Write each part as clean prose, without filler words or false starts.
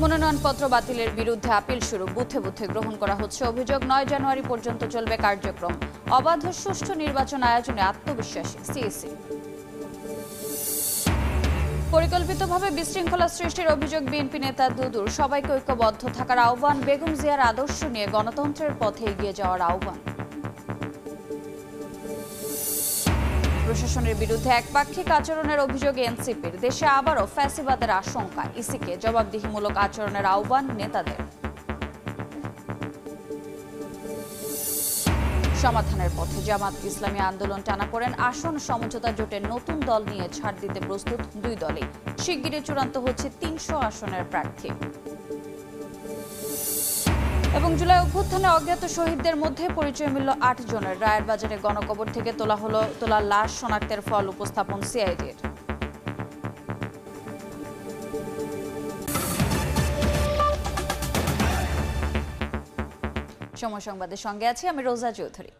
মনোনয়নপত্র বাতিলের বিরুদ্ধে আপিল শুরু, বুথে বুথে গ্রহণ করা হচ্ছে অভিযোগ। 9 জানুয়ারি পর্যন্ত চলবে কার্যক্রম। অবাধ ও সুষ্ঠু নির্বাচন আয়োজনে আত্মবিশ্বাসী সিইসি। পরিকল্পিতভাবে বিশৃঙ্খলা সৃষ্টির অভিযোগ বিএনপি নেতা দুদুর। সবাইকে ঐক্যবদ্ধ থাকার আহ্বান। বেগম জিয়ার আদর্শ নিয়ে গণতন্ত্রের পথে এগিয়ে যাওয়ার আহ্বান। প্রশাসনের বিরুদ্ধে একপাক্ষিক আচরণের অভিযোগ এনসিপির। দেশে আবারও ফ্যাসিবাদের আশঙ্কা। ইসিকে জবাবদিহিমূলক আচরণের আহ্বান নেতাদের। সমাধানের পথে জামাত ইসলামী আন্দোলন টানাপোড়েন। আসন সমঝোতা জোটের নতুন দল নিয়ে ছাড় দিতে প্রস্তুত দুই দলই। শিগগিরই চূড়ান্ত হচ্ছে 300 আসনের প্রার্থী। এবং জুলাই অভ্যুত্থানে অজ্ঞাত শহীদদের মধ্যে পরিচয় মিলল 8 জনের। রায়ের বাজারে গণকবর থেকে তোলা লাশ শনাক্তের ফল উপস্থাপন সিআইডির। সময় সংবাদের সঙ্গে আছি আমি রোজা চৌধুরী।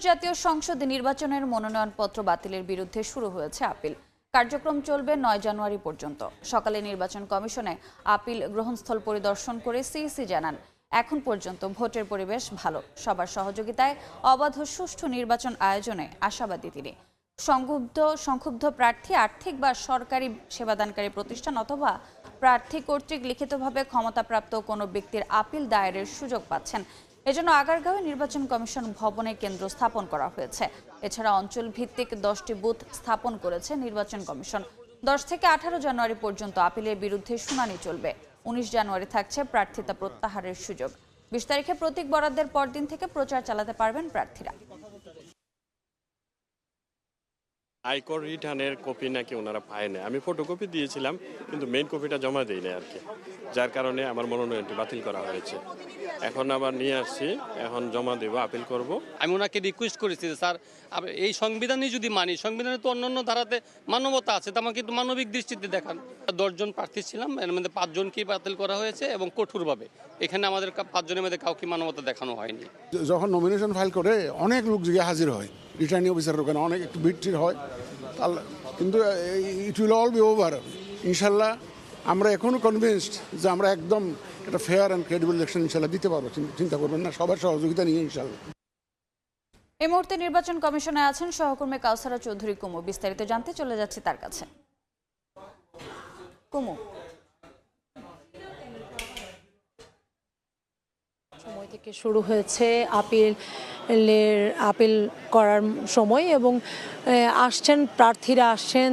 জাতীয় সংসদ নির্বাচনের মনোনয়নপত্র বাতিলের বিরুদ্ধে শুরু হয়েছে আপিল। কার্যক্রম চলবে 9 জানুয়ারি পর্যন্ত। সকালে নির্বাচন কমিশনে আপিল গ্রহণস্থল পরিদর্শন করে সিইসি জানান, এখন পর্যন্ত ভোটের পরিবেশ ভালো। সবার সহযোগিতায় অবাধ ও সুষ্ঠু নির্বাচন আয়োজনে আশাবাদী তিনি। সংক্ষুব্ধ প্রার্থী আর্থিক বা সরকারি সেবাদানকারী প্রতিষ্ঠান অথবা প্রার্থী কর্তৃক লিখিতভাবে ক্ষমতাপ্রাপ্ত কোনো ব্যক্তির আপিল দায়েরের সুযোগ পাচ্ছেন। এজন্য আগারগাঁওয়ে নির্বাচন কমিশন ভবনে কেন্দ্র স্থাপন করা হয়েছে। এছাড়া অঞ্চল ভিত্তিক 10টি বুথ স্থাপন করেছে নির্বাচন কমিশন। 10 থেকে 18 জানুয়ারি পর্যন্ত আপিলের বিরুদ্ধে শুনানি চলবে। 19 জানুয়ারি থাকছে প্রার্থিতা প্রত্যাহারের সুযোগ। 20 তারিখে প্রতীক বরাদ্দের পরদিন থেকে প্রচার চালাতে পারবেন প্রার্থীরা। আয়কর রিটার্নের কপি নাকি ওনারা পায় না। আমি ফটোকপি দিয়েছিলাম কিন্তু মেইন কপিটা জমা দিই না আর কি, যার কারণে আমার মনোনয়নটি বাতিল করা হয়েছে। এখন আবার নিয়ে আসছি, এখন জমা দেব, আপিল করব। আমি ওনাকে রিকোয়েস্ট করেছি যে স্যার এই সংবিধানই যদি মানি, সংবিধানে তো অন্যান্য ধারাতে মানবতা আছে, তো আমাকে একটু মানবিক দৃষ্টিতে দেখান। 10 জন প্রার্থী ছিলাম, এর মধ্যে 5 জনকেই বাতিল করা হয়েছে এবং কঠোরভাবে। এখানে আমাদের 5 জনের মধ্যে কাউকে মানবতা দেখানো হয়নি। যখন নমিনেশন ফাইল করে অনেক লোক গিয়ে হাজির হয়, রিটার্নিং অফিসারের ওখানে অনেক একটু ভিড় হয়, কিন্তু it will all be over ইনশাল্লাহ। আমরা এখনও কনভিন্সড যে আমরা একদম একটা ফেয়ার অ্যান্ড ক্রেডিবল ইলেকশন ইনশাল্লাহ দিতে পারবো। চিন্তা করবেন না, সবার সহযোগিতা নিয়ে ইনশাল্লাহ। এই মুহূর্তে নির্বাচন কমিশনে আছেন সহকর্মী কাউসারা চৌধুরী কুমু। বিস্তারিত জানতে চলে যাচ্ছি তার কাছে। কুমু, সময় থেকে শুরু হয়েছে আপিল করার সময় এবং আসছেন প্রার্থীরা, আসছেন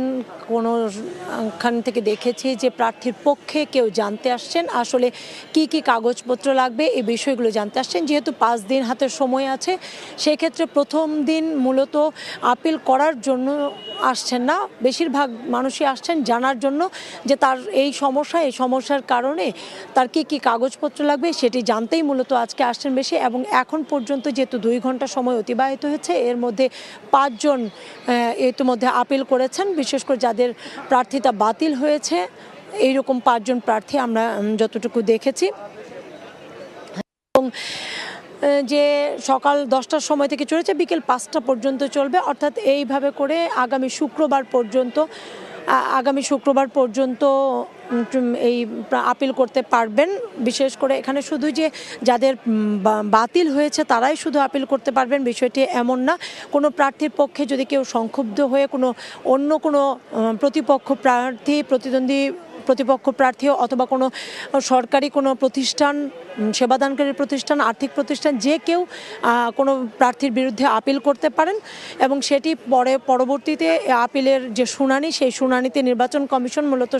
কোনোখান থেকে দেখেছি যে প্রার্থীর পক্ষে কেউ জানতে আসছেন আসলে কি কি কাগজপত্র লাগবে এই বিষয়গুলো জানতে আসছেন। যেহেতু 5 দিন হাতে সময় আছে, সেই ক্ষেত্রে প্রথম দিন মূলত আপিল করার জন্য আসছেন না, বেশিরভাগ মানুষই আসছেন জানার জন্য যে তার এই সমস্যার কারণে তার কি কি কাগজপত্র লাগবে সেটি জানতেই মূলত আজকে আসছেন বেশি। এবং এখন পর্যন্ত যেহেতু 2 ঘন্টা সময় অতিবাহিত হয়েছে, এর মধ্যে 5 জন ইতিমধ্যে আপিল করেছেন। বিশেষ করে যাদের প্রার্থিতা বাতিল হয়েছে এইরকম 5 জন প্রার্থী আমরা যতটুকু দেখেছি। এবং যে সকাল 10টার সময় থেকে চলেছে, বিকেল 5টা পর্যন্ত চলবে, অর্থাৎ এইভাবে করে আগামী শুক্রবার পর্যন্ত এই আপিল করতে পারবেন। বিশেষ করে এখানে শুধু যে যাদের বাতিল হয়েছে তারাই শুধু আপিল করতে পারবেন বিষয়টি এমন না। কোনো প্রার্থীর পক্ষে যদি কেউ সংক্ষুব্ধ হয়ে অন্য কোনো প্রতিপক্ষ প্রার্থী অথবা কোনো সরকারি কোনো প্রতিষ্ঠান, সেবাদানকারী প্রতিষ্ঠান, আর্থিক প্রতিষ্ঠান, যে কেউ কোনো প্রার্থীর বিরুদ্ধে আপিল করতে পারেন এবং সেটি পরবর্তীতে আপিলের যে শুনানি, সেই শুনানিতে নির্বাচন কমিশন মূলত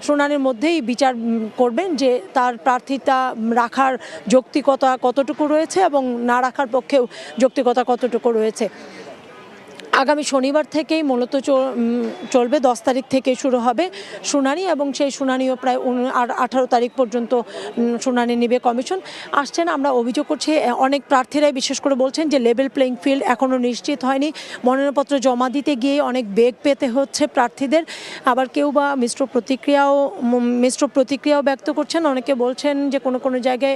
শুনানির মধ্যেই বিচার করবেন যে তার প্রার্থিতা রাখার যৌক্তিকতা কতটুকু রয়েছে এবং না রাখার পক্ষেও যৌক্তিকতা কতটুকু রয়েছে। আগামী শনিবার থেকেই মূলত চলবে, 10 তারিখ থেকে শুরু হবে শুনানি এবং সেই শুনানিও প্রায় 18 তারিখ পর্যন্ত শুনানি নেবে কমিশন। আসছেন, আমরা অভিযোগ করছি অনেক প্রার্থীরাই বিশেষ করে বলছেন যে লেভেল প্লেইং ফিল্ড এখনও নিশ্চিত হয়নি। মনোনয়নপত্র জমা দিতে গিয়ে অনেক বেগ পেতে হচ্ছে প্রার্থীদের। আবার কেউ বা মিশ্র প্রতিক্রিয়াও ব্যক্ত করছেন। অনেকে বলছেন যে কোনো জায়গায়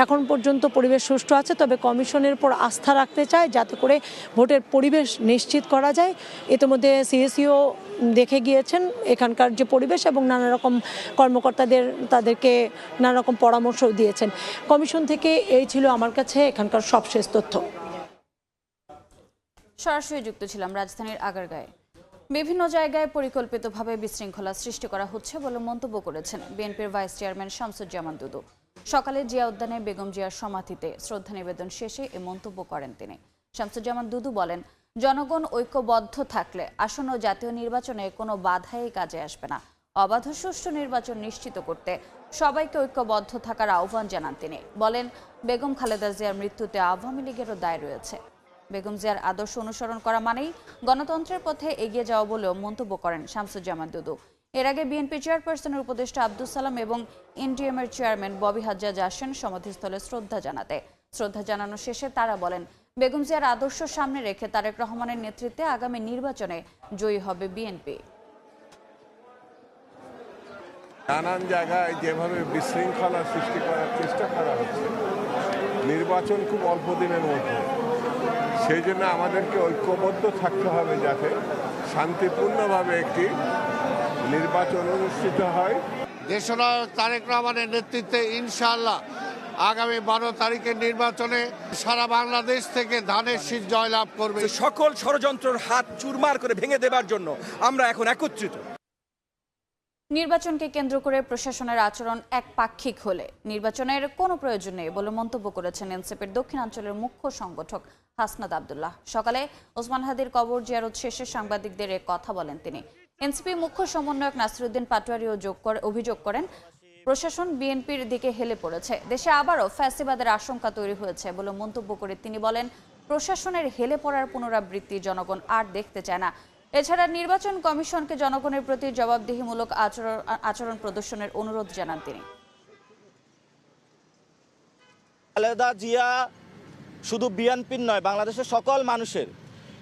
এখন পর্যন্ত পরিবেশ সুষ্ঠু আছে, তবে কমিশনের উপর আস্থা রাখতে চায় যাতে করে ভোটের পরিবেশ নিশ্চিত করা যায়। ইতিমধ্যে সিএসইও দেখে গিয়েছেন এখানকার যে পরিবেশ এবং নানা রকম তাদেরকে নানা রকম পরামর্শও দিয়েছেন। কমিশন থেকে এই ছিল আমার কাছে এখানকার সবশেষ তথ্য। সরাসরি যুক্ত ছিলাম রাজধানীর আগারগাঁয়ে। বিভিন্ন জায়গায় পরিকল্পিতভাবে বিশৃঙ্খলা সৃষ্টি করা হচ্ছে বলে মন্তব্য করেছেন বিএনপির ভাইস চেয়ারম্যান শামসুজ্জামান দুদু। সকালে জিয়া উদ্যানে বেগম জিয়ার সমাধিতে শ্রদ্ধা নিবেদন শেষে এ মন্তব্য করেন তিনি। শামসুজ্জামান দুদু বলেন, জনগণ ঐক্যবদ্ধ থাকলে আসন্ন জাতীয় নির্বাচনে কোনো বাধাই কাজে আসবে না। অবাধ সুষ্ঠু নির্বাচন নিশ্চিত করতে সবাইকে ঐক্যবদ্ধ থাকার আহ্বান জানান তিনি। বলেন, বেগম খালেদা জিয়ার মৃত্যুতে আওয়ামী লীগেরও দায় রয়েছে। বেগম জিয়ার আদর্শ অনুসরণ করা মানেই গণতন্ত্রের পথে এগিয়ে যাওয়া বলেও মন্তব্য করেন শামসুজ্জামান দুদু। এর আগে বিএনপি চেয়ারপারসনের উপদেষ্টা আব্দুস সালাম এবং এনডিএমের চেয়ারম্যান ববি হাজ্জাজ আসেন সমাধিস্থলে শ্রদ্ধা জানাতে। শ্রদ্ধা জানানো শেষে তারা বলেন, বেগম জিয়ার আদর্শ সামনে রেখে তারেক রহমানের নেতৃত্বে আগামী নির্বাচনে জয়ী হবে বিএনপি। নানান জায়গায় যেভাবে বিশৃঙ্খলা সৃষ্টি করার চেষ্টা করা হচ্ছে, নির্বাচন খুব অল্প দিনের মধ্যে, সেই জন্য আমাদেরকে ঐক্যবদ্ধ থাকতে হবে যাতে শান্তিপূর্ণভাবে একটি নির্বাচন অনুষ্ঠিত হয়। দেশনায়ক তারেক রহমানের নেতৃত্বে ইনশাআল্লাহ আগামী 12 তারিখের নির্বাচনে সারা বাংলাদেশ থেকে ধানের শীষ জয়লাভ করবে। সকল ষড়যন্ত্রের হাত চুরমার করে ভেঙে দেবার জন্য আমরা এখন একত্রিত। নির্বাচনকে কেন্দ্র করে প্রশাসনের আচরণ একপাক্ষিক হলে নির্বাচনের কোনো প্রয়োজন নেই বলে মন্তব্য করেছেন এনসিপির দক্ষিণাঞ্চলের মুখ্য সংগঠক হাসনাত আব্দুল্লাহ। সকালে ওসমান হাদির কবর জিয়ারত শেষে সাংবাদিকদের এ কথা বলেন তিনি। এনসিপি মুখ্য সমন্বয়ক নাসিরুদ্দিন পাটোয়ারিও অভিযোগ করেন, প্রশাসন বিএনপির দিকে হেলে পড়েছে। দেশে আবারও ফ্যাসিবাদের আশঙ্কা তৈরি হয়েছে বলে মন্তব্য করে তিনি বলেন, প্রশাসনের হেলে পড়ার পুনরাবৃত্তি জনগণ আর দেখতে চায় না। এছাড়া নির্বাচন কমিশনকে জনগণের প্রতি জবাবদিহিমূলক আচরণ প্রদর্শনের অনুরোধ জানান তিনি। খালেদা জিয়া শুধু বিএনপির নয়, বাংলাদেশের সকল মানুষের।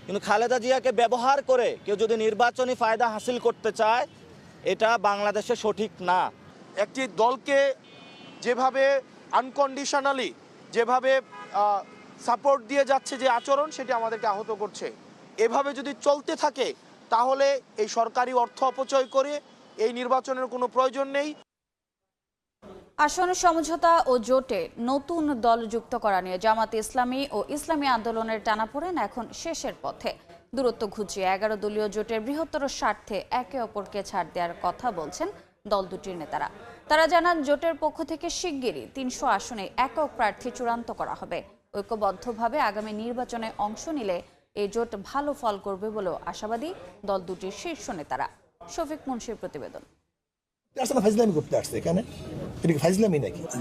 কিন্তু খালেদা জিয়াকে ব্যবহার করে কেউ যদি নির্বাচনী ফায়দা হাসিল করতে চায়, এটা বাংলাদেশে সঠিক না। একটি দলকে যেভাবে আনকন্ডিশনালি যেভাবে সাপোর্ট দিয়ে যাচ্ছে যে আচরণ, সেটি আমাদেরকে আহত করছে। এভাবে যদি চলতে থাকে তাহলে এই সরকারি অর্থ অপচয় করে এই নির্বাচনের কোনো প্রয়োজন নেই। আসন্ন সমঝোতা ও জোটে নতুন দল যুক্ত করা নিয়ে জামাতে ইসলামী ও ইসলামী আন্দোলনের টানাপোড়েন এখন শেষের পথে। দূরত্ব ঘুচিয়ে 11 দলীয় জোটের বৃহত্তর স্বার্থে একে অপরকে ছাড় দেওয়ার কথা বলছেন দল দুটির নেতারা। তারা জানান, জোটের পক্ষ থেকে শিগগিরই 300 আসনে একক প্রার্থী চূড়ান্ত করা হবে। ঐক্যবদ্ধভাবে আগামী নির্বাচনে অংশ নিলে এই জোট ভালো ফল করবে বলেও আশাবাদী দল দুটির শীর্ষ নেতারা। শফিক মুন্সির প্রতিবেদন।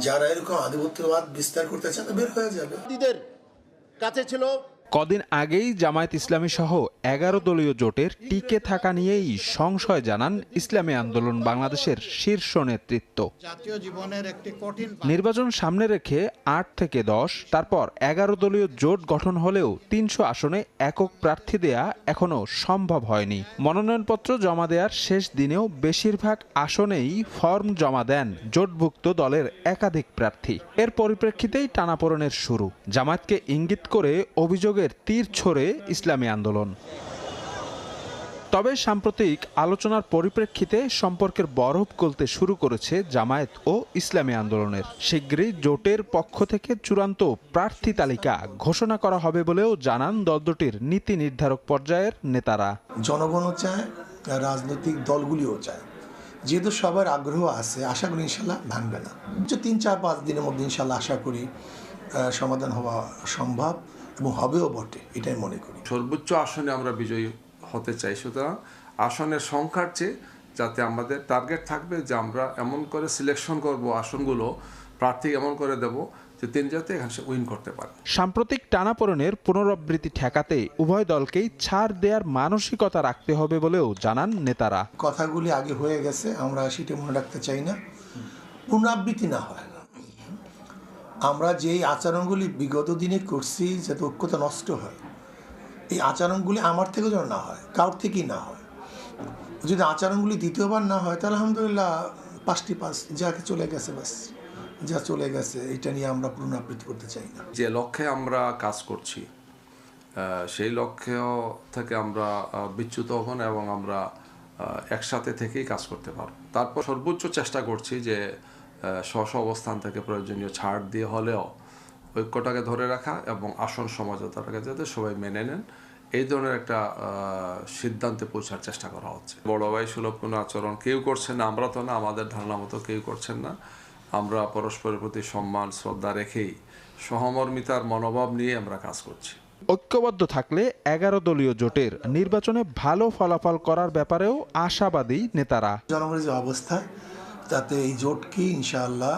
যারা এরকম আধিপত্যবাদ বিস্তার করতে চান বের হয়ে যাবে। কাছে ছিল কদিন আগেই জামায়াত ইসলামী সহ 11 দলীয় জোটের টিকে থাকা নিয়েই সংশয় জানান ইসলামী আন্দোলন বাংলাদেশের শীর্ষ নেতৃত্ব। নির্বাচন সামনে রেখে 8 থেকে 10, তারপর 11 দলীয় জোট গঠন হলেও 300 আসনে একক প্রার্থী দেয়া এখনো সম্ভব হয়নি। মনোনয়নপত্র জমা দেওয়ার শেষ দিনেও বেশিরভাগ আসনেই ফর্ম জমা দেন জোটভুক্ত দলের একাধিক প্রার্থী। এর পরিপ্রেক্ষিতেই টানাপোড়েনের শুরু। জামায়াতকে ইঙ্গিত করে অভিযোগ তীর ছোড়ে ইসলামী আন্দোলন। তবে সাম্প্রতিক আলোচনার পরিপ্রেক্ষিতে সম্পর্কের বরফ গলতে শুরু করেছে জামায়াত ও ইসলামী আন্দোলনের। শিগগিরই জোটের পক্ষ থেকে চূড়ান্ত প্রার্থী তালিকা ঘোষণা করা হবে বলেও জানান দল দুটির নীতি নির্ধারক পর্যায়ের নেতারা। জনগণও চায়, রাজনৈতিক দলগুলিও চায়। যেহেতু সবার আগ্রহ আছে, আশা করি ইনশাল্লাহ ভাঙবে না। 3-4-5 দিনের মধ্যে ইনশাল্লাহ আশা করি সমাধান হওয়া সম্ভব এবং হবেও বটে, এটাই মনে করি। সর্বোচ্চ আসনে আমরা বিজয়ী হতে চাই, সুতরাং আসনের সংখ্যার চেয়ে যাতে আমাদের টার্গেট থাকবে যে আমরা এমন করে সিলেকশন করব আসনগুলো, প্রার্থী এমন করে দেব যে তিনি যাতে এখানে উইন করতে পারে। সাম্প্রতিক টানাপোড়েনের পুনরাবৃত্তি ঠেকাতে উভয় দলকেই ছাড় দেওয়ার মানসিকতা রাখতে হবে বলেও জানান নেতারা। কথাগুলি আগে হয়ে গেছে, আমরা সেটা মনে রাখতে চাই না, পুনরাবৃত্তি না হয়। আমরা যেই আচরণগুলি বিগত দিনে করছি যাতে ঐক্যতা নষ্ট হয়, এই আচরণগুলি আমার থেকে যেন না হয়, কারোর থেকেই না হয়। যদি আচরণগুলি দ্বিতীয়বার না হয় তাহলে আলহামদুলিল্লাহ 5টি 5 যাকে চলে গেছে, বাস যা চলে গেছে, এটা নিয়ে আমরা পুনরাবৃত্তি করতে চাই না। যে লক্ষ্যে আমরা কাজ করছি সেই লক্ষ্য থেকে আমরা বিচ্যুত হব না এবং আমরা একসাথে থেকেই কাজ করতে পারব। তারপর সর্বোচ্চ চেষ্টা করছি যে স্ব অবস্থান থেকে প্রয়োজনীয় ছাড় দিয়ে হলেও ঐক্যটাকে ধরে রাখা এবং আসন সমঝোতাটাকে যাতে সবাই মেনে নেন, এই ধরনের একটা সিদ্ধান্তে পৌঁছার চেষ্টা করা হচ্ছে। বড় ভাই সুলভ কোনো আচরণ কেউ করছেন না, আমরা তো না, আমাদের ধারণা মতো কেউ করছেন না। আমরা পরস্পরের প্রতি সম্মান শ্রদ্ধা রেখেই সহমর্মিতার মনোভাব নিয়ে আমরা কাজ করছি। ঐক্যবদ্ধ থাকলে 11 দলীয় জোটের নির্বাচনে ভালো ফলাফল করার ব্যাপারেও আশাবাদী নেতারা। জনগণের যে অবস্থা তাতে এই জোটকে ইনশাআল্লাহ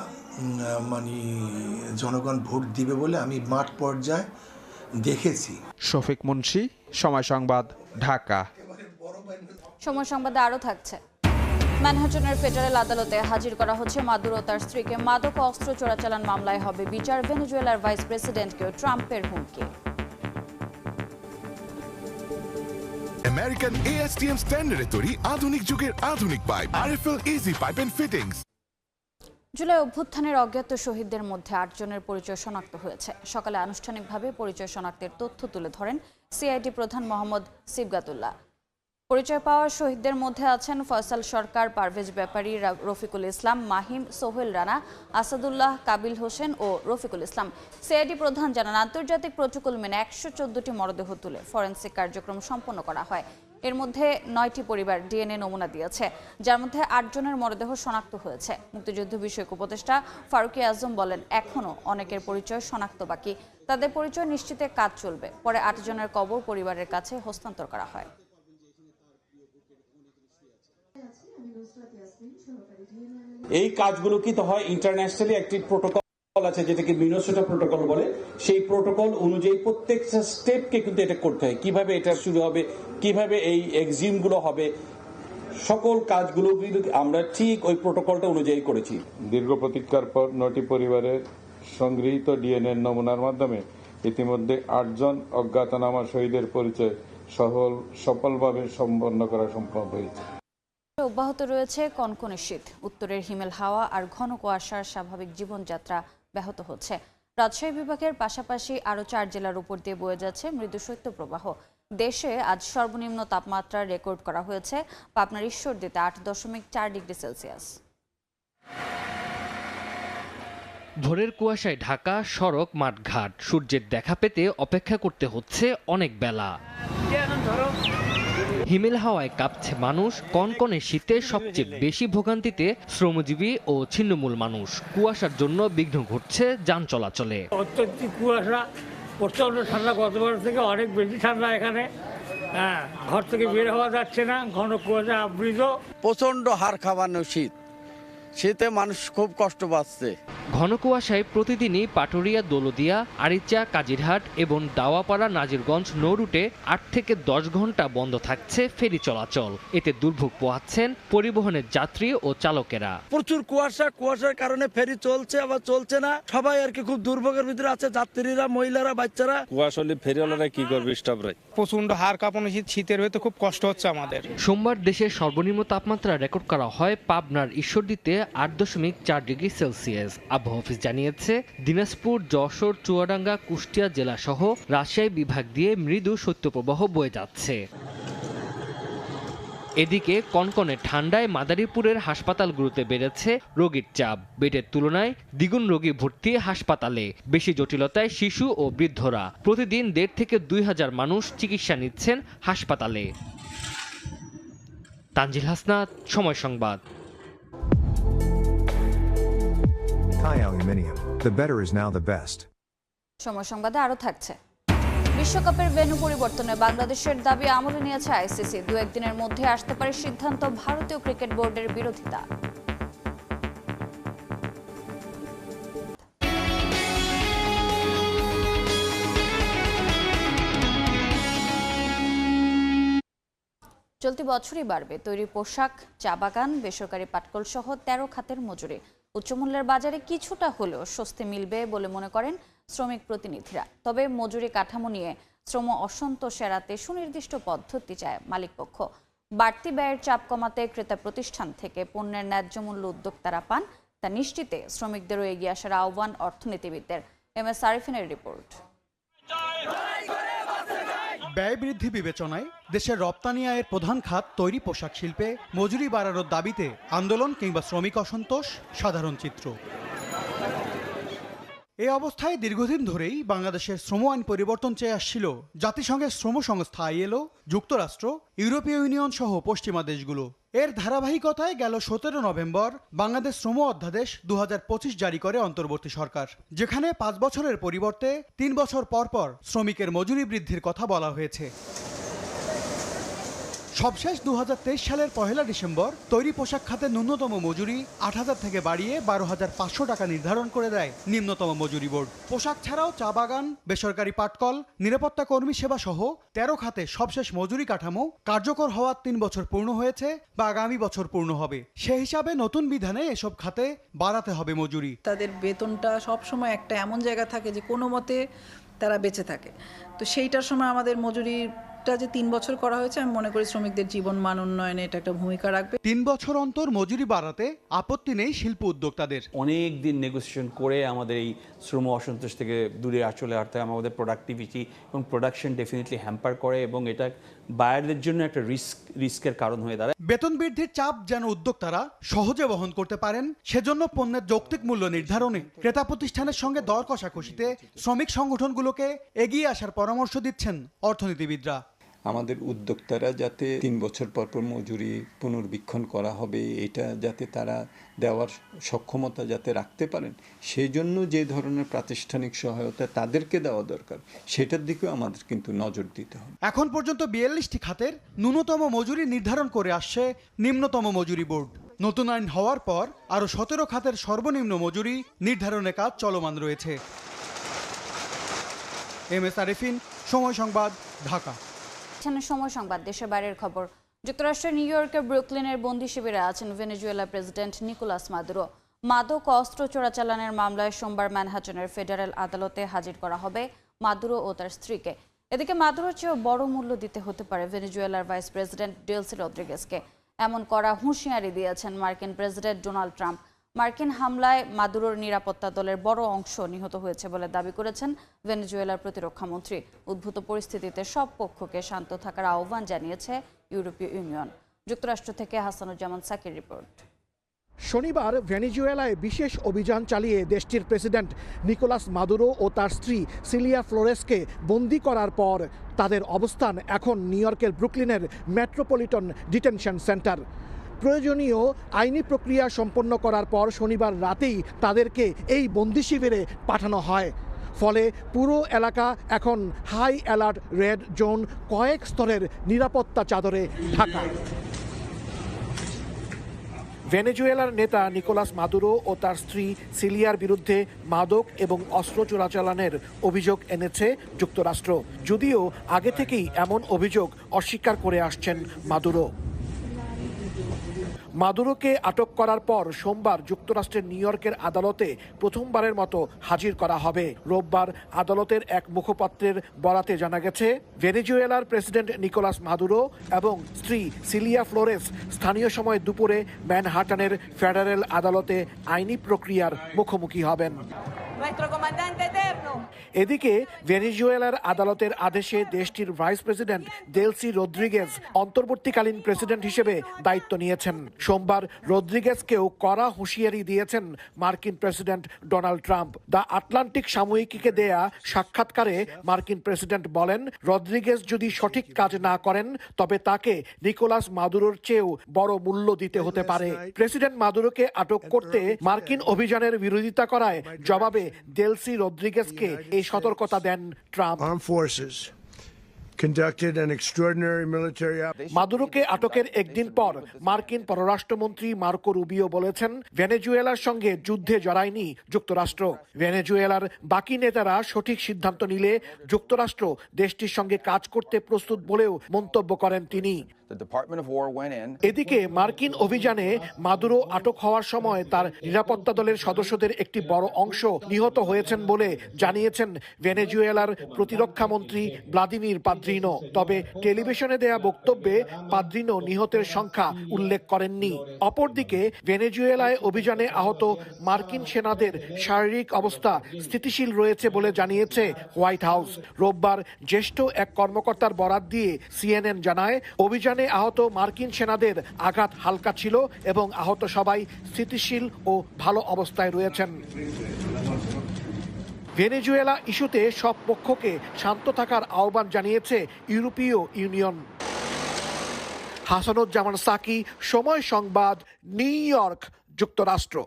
মানে জনগণ ভোট দিবে বলে আমি মাঠ পর্যায়ে দেখেছি। শফিক মুন্সি, সময় সংবাদ, ঢাকা। সময় সংবাদে আরও থাকছে। ম্যানহাটনের ফেডারেল আদালতে হাজির করা হচ্ছে মাদুরো ও তার স্ত্রীকে। মাদক অস্ত্র চোরাচালান মামলায় হবে বিচার। ভেনেজুয়েলার ভাইস প্রেসিডেন্টকেও ট্রাম্পের হুমকি। আমেরিকান ASTM স্ট্যান্ডার্ডে তৈরি আধুনিক যুগের আধুনিক pipe RFL easy pipe and fittings. July অভ্যুত্থানের অজ্ঞাত শহীদদের মধ্যে 8 জনের পরিচয় শনাক্ত হয়েছে। সকালে আনুষ্ঠানিকভাবে পরিচয় শনাক্তের তথ্য তুলে ধরেন সিআইডি প্রধান মোহাম্মদ সিবগাতুল্লাহ। পরিচয় পাওয়া শহীদদের মধ্যে আছেন ফয়সাল সরকার, পারভেজ ব্যাপারী, রফিকুল ইসলাম, মাহিম, সোহেল রানা, আসাদুল্লাহ, কাবিল হোসেন ও রফিকুল ইসলাম। সিআইডি প্রধান জানান, আন্তর্জাতিক প্রোটোকল মেনে 114টি মরদেহ তুলে ফরেনসিক কার্যক্রম সম্পন্ন করা হয়। এর মধ্যে 9টি পরিবার ডিএনএ নমুনা দিয়েছে, যার মধ্যে 8 জনের মরদেহ শনাক্ত হয়েছে। মুক্তিযুদ্ধ বিষয়ক উপদেষ্টা ফারুকী আজম বলেন, এখনও অনেকের পরিচয় শনাক্ত বাকি। তাদের পরিচয় নিশ্চিতে কাজ চলবে। পরে 8 জনের কবর পরিবারের কাছে হস্তান্তর করা হয়। এই কাজগুলো কি তো হয় ইন্টারন্যাশনালি একটি প্রোটোকল আছে যেটাকে মিনেসোটা প্রোটোকল বলে। সেই প্রোটোকল অনুযায়ী প্রত্যেকটা স্টেপকে কিন্তু এটা করতে হয়। কিভাবে এটা শুরু হবে, কিভাবে এই এক্সিমগুলো হবে, সকল কাজগুলো কিন্তু আমরা ঠিক ওই প্রোটোকলটা অনুযায়ী করেছি। দীর্ঘ প্রতীক্ষার পর 9টি পরিবারের সংগৃহীত ডিএনএ নমুনার মাধ্যমে ইতিমধ্যে 8 জন অজ্ঞাতনামা শহীদের পরিচয় সফলভাবে সম্পন্ন করা সম্ভব হয়েছে। অব্যাহত রয়েছে কনকনে শীত। উত্তরের হিমেল হাওয়া আর ঘন কুয়াশার স্বাভাবিক জীবনযাত্রা ব্যাহত হচ্ছে। রাজশাহী বিভাগের পাশাপাশি আরও 4 জেলার উপর দিয়ে বয়ে যাচ্ছে মৃদু শৈত্যপ্রবাহ। দেশে আজ সর্বনিম্ন তাপমাত্রা রেকর্ড করা হয়েছে পাবনার ঈশ্বরদীতে 8.4 ডিগ্রি সেলসিয়াস। ভোরের কুয়াশায় ঢাকা সড়ক মাঠঘাট। সূর্যের দেখা পেতে অপেক্ষা করতে হচ্ছে অনেক বেলা। হিমেল হাওয়ায় কাঁপছে মানুষ। কনকনে শীতে সবচেয়ে বেশি ভোগান্তিতে শ্রমজীবী ও ছিন্নমূল মানুষ। কুয়াশার জন্য বিঘ্ন ঘটছে যান চলাচলে। অত্যধিক কুয়াশা, প্রচন্ড ঠান্ডা, গতবার থেকে অনেক বেশি ঠান্ডা এখানে। ঘর থেকে বের হওয়া যাচ্ছে না, ঘন কুয়াশা আবৃত। প্রচন্ড হাড় কাঁপানো শীত, শীতে মানুষ খুব কষ্ট পাচ্ছে। ঘন কুয়াশায় প্রতিদিনই পাটুরিয়া, দৌলদিয়া, আরিচা, কাজিরহাট এবং দাওয়াপাড়া, নাজিরগঞ্জ নৌ রুটে 8 থেকে 10 ঘন্টা বন্ধ থাকছে ফেরি চলাচল। এতে দুর্ভোগ পোহাচ্ছেন পরিবহনের যাত্রী ও চালকেরা। প্রচুর কুয়াশার কারণে ফেরি চলছে আবার চলছে না। সবাই আর কি খুব দুর্ভোগের ভিতরে আছে, যাত্রীরা, মহিলারা, বাচ্চারা। কুয়াশা হলে ফেরিওয়ালারা কি করবে? প্রচন্ড হাড় কাঁপানো শীত, শীতের হইতে খুব কষ্ট হচ্ছে আমাদের। সোমবার দেশের সর্বনিম্ন তাপমাত্রা রেকর্ড করা হয় পাবনার ঈশ্বরদীতে 8.4 ডিগ্রি সেলসিয়াস। আবহাওয়া অফিস জানিয়েছে, দিনাজপুর, যশোর, চুয়াডাঙ্গা, কুষ্টিয়া জেলা সহ রাজশাহী বিভাগ দিয়ে মৃদু শৈত্যপ্রবাহ বয়ে যাচ্ছে। এদিকে কনকনে ঠান্ডায় মাদারীপুরের হাসপাতালগুলোতে বেড়েছে রোগীর চাপ। বেডের তুলনায় দ্বিগুণ রোগী ভর্তি হাসপাতালে। বেশি জটিলতায় শিশু ও বৃদ্ধরা। প্রতিদিন 1.5 থেকে 2,000 মানুষ চিকিৎসা নিচ্ছেন হাসপাতালে। তানজিল হাসনাত, সময় সংবাদ। Thai Aluminium. The better is now the best. সময় সংবাদে আরও থাকছে। বিশ্বকাপের ভেন্যু পরিবর্তনে বাংলাদেশের দাবি আমলে নিয়েছে আইসিসি। 2-1 দিনের মধ্যে আসতে পারে সিদ্ধান্ত। ভারতীয় ক্রিকেট বোর্ডের বিরোধিতা। চলতি বছরই বাড়বে তৈরি পোশাক, চা বাগান, বেসরকারি পাটকল সহ 13 খাতের মজুরি। উচ্চমূল্যের বাজারে কিছুটা হলেও স্বস্তি মিলবে বলে মনে করেন শ্রমিক প্রতিনিধিরা। তবে মজুরি কাঠামো নিয়ে শ্রম অসন্তোষ এড়াতে সুনির্দিষ্ট পদ্ধতি চায় মালিকপক্ষ। বাড়তি ব্যয়ের চাপ কমাতে ক্রেতা প্রতিষ্ঠান থেকে পণ্যের ন্যায্য মূল্য উদ্যোক্তারা পান, তা নিশ্চিতে শ্রমিকদেরও এগিয়ে আসার আহ্বান অর্থনীতিবিদদের। MS আরিফিনের report. ব্যয় বৃদ্ধি বিবেচনায় দেশের রপ্তানি আয়ের প্রধান খাত তৈরি পোশাক শিল্পে মজুরি বাড়ানোর দাবিতে আন্দোলন কিংবা শ্রমিক অসন্তোষ সাধারণ চিত্র। এই অবস্থায় দীর্ঘদিন ধরেই বাংলাদেশের শ্রম আইন পরিবর্তন চেয়ে আসছিল জাতিসংঘের শ্রম সংস্থা ILO, যুক্তরাষ্ট্র, ইউরোপীয় ইউনিয়ন সহ পশ্চিমা দেশগুলো। এর ধারাবাহিকতায় গেল 17 নভেম্বর বাংলাদেশ শ্রম অধ্যাদেশ 2025 জারি করে অন্তর্বর্তী সরকার, যেখানে 5 বছরের পরিবর্তে 3 বছর পর পর শ্রমিকের মজুরি বৃদ্ধির কথা বলা হয়েছে। সবশেষ 2023 সালের 1 ডিসেম্বর তৈরি পোশাক খাতের ন্যূনতম মজুরি 8,000 থেকে বাড়িয়ে 12,500 টাকা নির্ধারণ করে দেয় নিম্নতম মজুরি বোর্ড। পোশাক ছাড়াও চা বাগান, বেসরকারি পাটকল, নিরাপত্তা কর্মী সেবা সহ 13 খাতে সবশেষ মজুরি কাঠামো কার্যকর হওয়ার 3 বছর পূর্ণ হয়েছে বা আগামী বছর পূর্ণ হবে। সে হিসাবে নতুন বিধানে এসব খাতে বাড়াতে হবে মজুরি। তাদের বেতনটা সবসময় একটা এমন জায়গা থাকে যে কোনো মতে তারা বেঁচে থাকে, তো সেইটার সময় আমাদের মজুরিটা যে 3 বছর করা হয়েছে, আমি মনে করি শ্রমিকদের জীবন মান উন্নয়নে এটা একটা ভূমিকা রাখবে। 3 বছর অন্তর মজুরি বাড়াতে আপত্তি নেই শিল্প উদ্যোক্তাদের। অনেক দিন নেগোসিয়েশন করে আমাদের এই শ্রম অসন্তোষ থেকে দূরে চলে আসতে আমাদের প্রোডাক্টিভিটি এবং প্রোডাকশন ডেফিনেটলি হ্যাম্পার করে এবং এটা বায়ারদের জন্য একটা রিস্কের কারণ হয়ে দাঁড়ায়। বেতন বৃদ্ধির চাপ যেন উদ্যোক্তারা সহজে বহন করতে পারেন, সেজন্য পণ্যের যৌক্তিক মূল্য নির্ধারণে ক্রেতা প্রতিষ্ঠানের সঙ্গে দর কষাকষিতে শ্রমিক সংগঠনগুলোকে এগিয়ে আসার পরামর্শ দিচ্ছেন অর্থনীতিবিদরা। আমাদের উদ্যোক্তারা যাতে 3 বছর পর পর মজুরি পুনর্বীক্ষণ করা হবে, এটা যাতে তারা দেওয়ার সক্ষমতা যাতে রাখতে পারেন, সেই জন্য যে ধরনের প্রাতিষ্ঠানিক সহায়তা তাদেরকে দেওয়া দরকার, সেটার দিকেও আমাদের কিন্তু নজর দিতে হবে। এখন পর্যন্ত 42টি খাতের ন্যূনতম মজুরি নির্ধারণ করে আসছে নিম্নতম মজুরি বোর্ড। নতুন আইন হওয়ার পর আরও 17 খাতের সর্বনিম্ন মজুরি নির্ধারণের কাজ চলমান রয়েছে। MS আরিফিন, সময় সংবাদ, ঢাকা। সময় সংবাদ, দেশের বাইরের খবর। যুক্তরাষ্ট্রের নিউ ইয়র্কের ব্রুকলিনের বন্দি শিবিরে আছেন ভেনেজুয়েলা প্রেসিডেন্ট নিকোলাস মাদুরো। মাদক অস্ত্র চোরাচালানের মামলায় সোমবার ম্যানহাটনের ফেডারেল আদালতে হাজির করা হবে মাদুরো ও তার স্ত্রীকে। এদিকে মাদুরোর চেয়েও বড় মূল্য দিতে হতে পারে ভেনেজুয়েলার ভাইস প্রেসিডেন্ট ডেলসি রদ্রিগেজকে। এমন করা হুঁশিয়ারি দিয়েছেন মার্কিন প্রেসিডেন্ট ডোনাল্ড ট্রাম্প। মার্কিন হামলায় মাদুরোর নিরাপত্তা দলের বড় অংশ নিহত হয়েছে বলে দাবি করেছেন ভেনেজুয়েলার প্রতিরক্ষা মন্ত্রী। উদ্ভূত পরিস্থিতিতে সব পক্ষকে শান্ত থাকার আহ্বান জানিয়েছে ইউরোপীয় ইউনিয়ন। যুক্তরাষ্ট্র থেকে হাসানুজ্জামান সাকির রিপোর্ট। শনিবার ভেনেজুয়েলায় বিশেষ অভিযান চালিয়ে দেশটির প্রেসিডেন্ট নিকোলাস মাদুরো ও তার স্ত্রী সিলিয়া ফ্লোরেসকে বন্দী করার পর তাদের অবস্থান এখন নিউ ইয়র্কের ব্রুকলিনের মেট্রোপলিটন ডিটেনশন সেন্টার। প্রয়োজনীয় আইনি প্রক্রিয়া সম্পন্ন করার পর শনিবার রাতেই তাদেরকে এই বন্দি শিবিরে পাঠানো হয়। ফলে পুরো এলাকা এখন হাই অ্যালার্ট রেড জোন, কয়েক স্তরের নিরাপত্তা চাদরে ঢাকা। ভেনেজুয়েলার নেতা নিকোলাস মাদুরো ও তার স্ত্রী সিলিয়ার বিরুদ্ধে মাদক এবং অস্ত্র চোরাচালানের অভিযোগ এনেছে যুক্তরাষ্ট্র, যদিও আগে থেকেই এমন অভিযোগ অস্বীকার করে আসছেন মাদুরো। মাদুরোকে আটক করার পর সোমবার যুক্তরাষ্ট্রের নিউ ইয়র্কের আদালতে প্রথমবারের মতো হাজির করা হবে। রোববার আদালতের এক মুখপাত্রের বরাতে জানা গেছে, ভেনেজুয়েলার প্রেসিডেন্ট নিকোলাস মাদুরো এবং স্ত্রী সিলিয়া ফ্লোরেস স্থানীয় সময় দুপুরে ম্যানহাটানের ফেডারেল আদালতে আইনি প্রক্রিয়ার মুখোমুখি হবেন। এদিকে ভেনেজুয়েলার আদালতের আদেশে দেশটির ভাইস প্রেসিডেন্ট ডেলসি রদ্রিগেজ অন্তর্বর্তীকালীন প্রেসিডেন্ট হিসেবে দায়িত্ব নিয়েছেন। সোমবার রদ্রিগেজকেও কড়া হুঁশিয়ারি দিয়েছেন মার্কিন president Donald Trump. The Atlantic সাময়িকীকে দেয়া সাক্ষাৎকারে মার্কিন প্রেসিডেন্ট বলেন, রদ্রিগেজ যদি সঠিক কাজ না করেন তবে তাকে নিকোলাস মাদুরোর চেয়েও বড় মূল্য দিতে হতে পারে। প্রেসিডেন্ট মাদুরোকে আটক করতে মার্কিন অভিযানের বিরোধিতা করায় জবাবে ডেলসি রদ্রিগেজকে এই সতর্কতা দেন ট্রাম্প। মাদুরোকে আটকের একদিন পর মার্কিন পররাষ্ট্রমন্ত্রী মার্কো রুবিও বলেছেন, ভেনেজুয়েলার সঙ্গে যুদ্ধে জড়ায়নি যুক্তরাষ্ট্র। ভেনেজুয়েলার বাকি নেতারা সঠিক সিদ্ধান্ত নিলে যুক্তরাষ্ট্র দেশটির সঙ্গে কাজ করতে প্রস্তুত বলেও মন্তব্য করেন তিনি। এদিকে মার্কিন অভিযানে মাদুরো আটক হওয়ার সময় তার নিরাপত্তা দলের সদস্যদের একটি বড় অংশ নিহত হয়েছেন বলে জানিয়েছেন ভেনেজুয়েলার প্রতিরক্ষা মন্ত্রী ভ্লাদিমির পাদ্রিনো। তবে টেলিভিশনে দেয়া বক্তব্যে পাদ্রিনো নিহতের সংখ্যা উল্লেখ করেননি। অপরদিকে ভেনেজুয়েলায় অভিযানে আহত মার্কিন সেনাদের শারীরিক অবস্থা স্থিতিশীল রয়েছে বলে জানিয়েছে হোয়াইট হাউস। রোববার জ্যেষ্ঠ এক কর্মকর্তার বরাত দিয়ে সিএনএন জানায়, অভিযানে আহত মার্কিন সেনাদের আঘাত হালকা ছিল এবং আহত সবাই স্থিতিশীল ও ভালো অবস্থায় রয়েছেন। ভেনেজুয়েলা ইস্যুতে সব পক্ষকে শান্ত থাকার আহ্বান জানিয়েছে ইউরোপীয় ইউনিয়ন। হাসানুজ্জামান সাকি, সময় সংবাদ, নিউ ইয়র্ক, যুক্তরাষ্ট্র।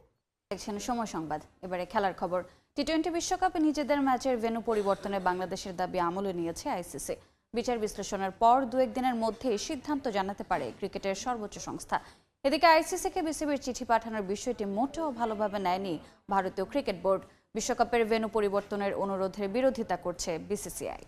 দেখছেন সময় সংবাদ। এবারে খেলার খবর। টি-20 বিশ্বকাপে নিজেদের ম্যাচের ভেন্যু পরিবর্তনে বাংলাদেশের দাবি আমলে নিয়েছে আইসিসি। বিচার বিশ্লেষণের পর 2-1 দিনের মধ্যেই সিদ্ধান্ত জানাতে পারে ক্রিকেটের সর্বোচ্চ সংস্থা। এদিকে আইসিসিকে বিসিবির চিঠি পাঠানোর বিষয়টি মোটেও ভালোভাবে নেয়নি ভারতীয় ক্রিকেট বোর্ড। বিশ্বকাপের ভেন্যু পরিবর্তনের অনুরোধের বিরোধিতা করছে বিসিসিআই।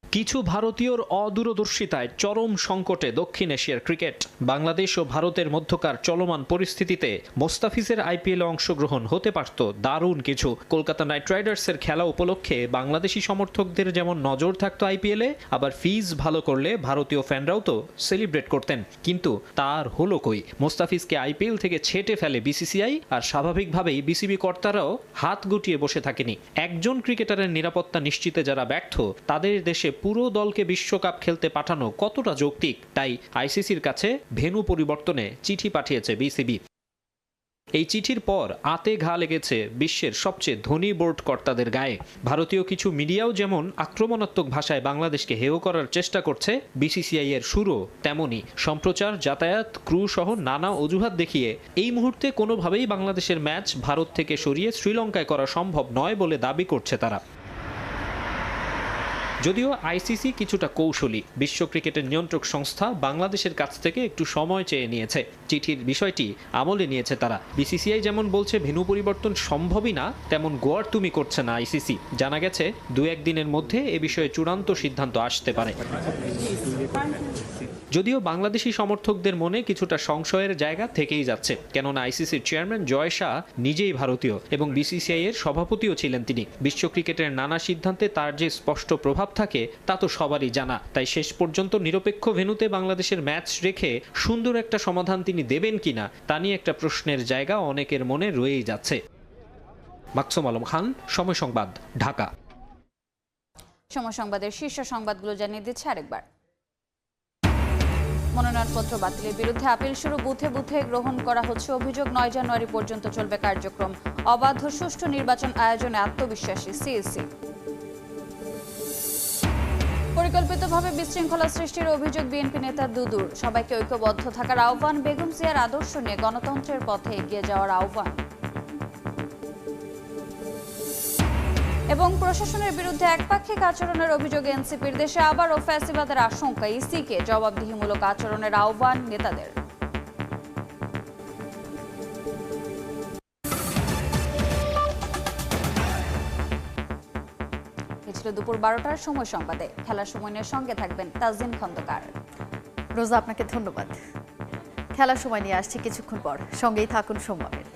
কিছু ভারতীয়র অদূরদর্শিতায় চরম সংকটে দক্ষিণ এশিয়ার ক্রিকেট। বাংলাদেশ ও ভারতের মধ্যকার চলমান পরিস্থিতিতে মোস্তাফিজের আইপিএলে অংশগ্রহণ হতে পারত দারুণ কিছু। কলকাতা নাইট রাইডার্সের খেলা উপলক্ষে বাংলাদেশি সমর্থকদের যেমন নজর থাকতো আইপিএলে, আবার ফিজ ভালো করলে ভারতীয় ফ্যানরাও তো সেলিব্রেট করতেন। কিন্তু তার হলো কই? মোস্তাফিজকে আইপিএল থেকে ছেটে ফেলে বিসিসিআই, আর স্বাভাবিকভাবেই বিসিবি কর্তারাও হাত গুটিয়ে বসে থাকেনি। একজন ক্রিকেটারের নিরাপত্তা নিশ্চিতে যারা ব্যর্থ, তাদের দেশে পুরো দলকে বিশ্বকাপ খেলতে পাঠানো কতটা যৌক্তিক? তাই আইসিসির কাছে ভেন্যু পরিবর্তনে চিঠি পাঠিয়েছে বিসিবি। এই চিঠির পর আতে ঘা লেগেছে বিশ্বের সবচেয়ে ধনী বোর্ড কর্তাদের গায়ে। ভারতীয় কিছু মিডিয়াও যেমন আক্রমণাত্মক ভাষায় বাংলাদেশকে হেয় করার চেষ্টা করছে, বিসিসিআই এর সুরও তেমনই। সম্প্রচার, যাতায়াত, ক্রু সহ নানা অজুহাত দেখিয়ে এই মুহূর্তে কোনোভাবেই বাংলাদেশের ম্যাচ ভারত থেকে সরিয়ে শ্রীলঙ্কায় করা সম্ভব নয় বলে দাবি করছে তারা। যদিও আইসিসি কিছুটা কৌশলী, বিশ্ব ক্রিকেটের নিয়ন্ত্রক সংস্থা বাংলাদেশের কাছ থেকে একটু সময় চেয়ে নিয়েছে। চিঠির বিষয়টি আমলে নিয়েছে তারা। বিসিসিআই যেমন বলছে ভেন্যু পরিবর্তন সম্ভবই না, তেমন গোয়ার তুমি করছে না আইসিসি। জানা গেছে 2-1 দিনের মধ্যে এ বিষয়ে চূড়ান্ত সিদ্ধান্ত আসতে পারে। যদিও বাংলাদেশি সমর্থকদের মনে কিছুটা সংশয়ের জায়গা থেকেই যাচ্ছে, কেননা আইসিসির চেয়ারম্যান জয় শাহ নিজেই ভারতীয় এবং বিসিসিআই এর সভাপতিও ছিলেন তিনি। বিশ্ব ক্রিকেটের নানা সিদ্ধান্তে তার যে স্পষ্ট প্রভাব থাকে তা তো সবারই জানা। তাই শেষ পর্যন্ত নিরপেক্ষ ভেন্যুতে বাংলাদেশের ম্যাচ রেখে সুন্দর একটা সমাধান তিনি দেবেন কিনা তা নিয়ে একটা প্রশ্নের জায়গা অনেকের মনে রয়েই যাচ্ছে। মাকসুম আলম খান, সময় সংবাদ, ঢাকা। সময় সংবাদের শীর্ষ সংবাদগুলো জানিয়ে দিচ্ছে আরেকবার। মনোনয়নপত্র বাতিলের বিরুদ্ধে আপিল শুরু, বুথে বুথে গ্রহণ করা হচ্ছে অভিযোগ। 9 জানুয়ারি পর্যন্ত চলবে কার্যক্রম। অবাধ সুষ্ঠু নির্বাচন আয়োজনে আত্মবিশ্বাসী সিএসি। পরিকল্পিতভাবে বিশৃঙ্খলা সৃষ্টির অভিযোগ বিএনপি নেতা দুদুর। সবাইকে ঐক্যবদ্ধ থাকার আহ্বান। বেগম জিয়ার আদর্শ নিয়ে গণতন্ত্রের পথে এগিয়ে যাওয়ার আহ্বান। এবং প্রশাসনের বিরুদ্ধে একপাক্ষিক আচরণের অভিযোগে এনসিপির দেশে আবারও ফ্যাসিবাদের আশঙ্কা। ইসিকে জবাবদিহিমূলক আচরণের আহ্বান নেতাদের। ছিল দুপুর 12টার সময় সংবাদে। খেলার সময় নিয়ে সঙ্গে থাকবেন তাজিন খন্দকার। রোজা, আপনাকে ধন্যবাদ। খেলার সময় নিয়ে আসছি কিছুক্ষণ পর, সঙ্গেই থাকুন সময়ের।